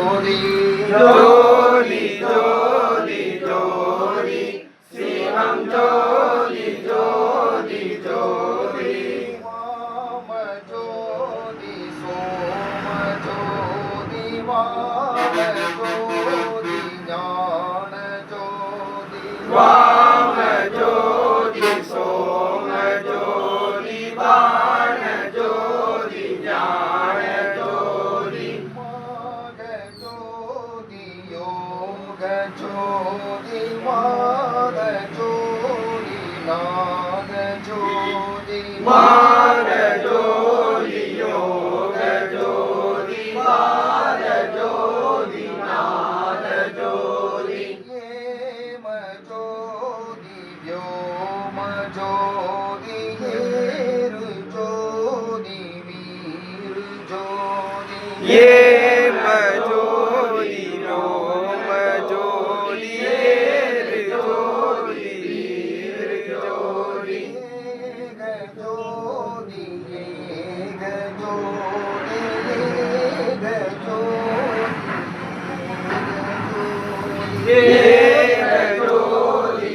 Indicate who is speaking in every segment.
Speaker 1: ஜோதி ஜோதி ஜோதி சிவம் ஜோதி ஜோதி ஜோதி
Speaker 2: வாம ஜோதி சோம ஜோதி வாம ஜோதி ஞான ஜோதி
Speaker 1: வாம ஜோதி சோம ஜோதி வாண ஜோதி ஞான ஜோதி
Speaker 2: மாக ஜோதி யோக ஜோதி வாத ஜோதி நாத ஜோதி
Speaker 1: வாண ஜோதி யோக ஜோதி வாத ஜோதி நாத ஜோதி
Speaker 2: ஏம ஜோதி வ்யோம ஜோதி ஏரு ஜோதி வீரு ஜோதி
Speaker 1: ஏம ஜோதி ரோம ஜோதி ஏரு ஜோதி வீரு ஜோதி
Speaker 2: ஏக ஜோதி ஏக ஜோதி ஏக ஜோதி
Speaker 1: ஏக ஜோதி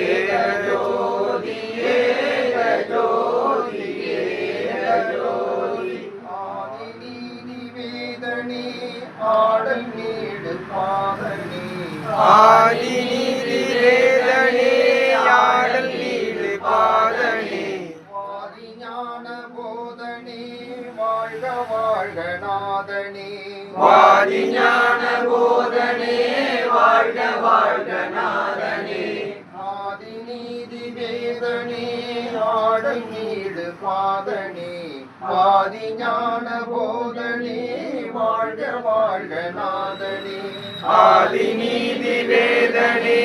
Speaker 1: ஏக ஜோதி ஏக ஜோதி ஏக ஜோதி
Speaker 2: ஆதி நீதி வேதனே ஆடல் நீடு பாதனே
Speaker 1: ஆதி நீதி வேதனே ஆடல் நீடு பாதனே
Speaker 2: வாதி ஞான போதனே வாழ்க வாழ்க நாதனே
Speaker 1: வாதி ஞான போதனே வாழ்க வாழ்க நாதனே
Speaker 2: ஆதி நீதி வேதனே ஆடல் நீடு பாதனே வாதி ஞான போதனே வாழ்க வாழ்க நாதனே
Speaker 1: ஆதி நீதி வேதனே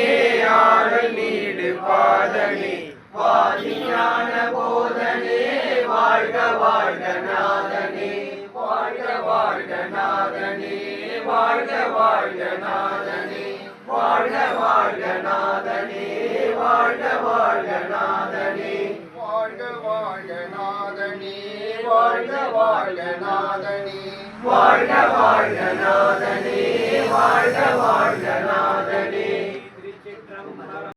Speaker 1: ஆடல் நீடு பாதனே வாதி ஞான போதனே வாழ்க வாழ்க நாதனே வாழ்க வாழ்க நாதனே வாழ்க வாழ்க நாதனே வாழ்க வாழ்க நாதனே வாழ்க வாழ்க நாதனே
Speaker 2: வாழ்க வாழ்க நாதனே வாழ்க வாழ்க நாதனே
Speaker 1: வாழ்க வாழ்க நாதனே வாழ்க வாழ்க நாதனே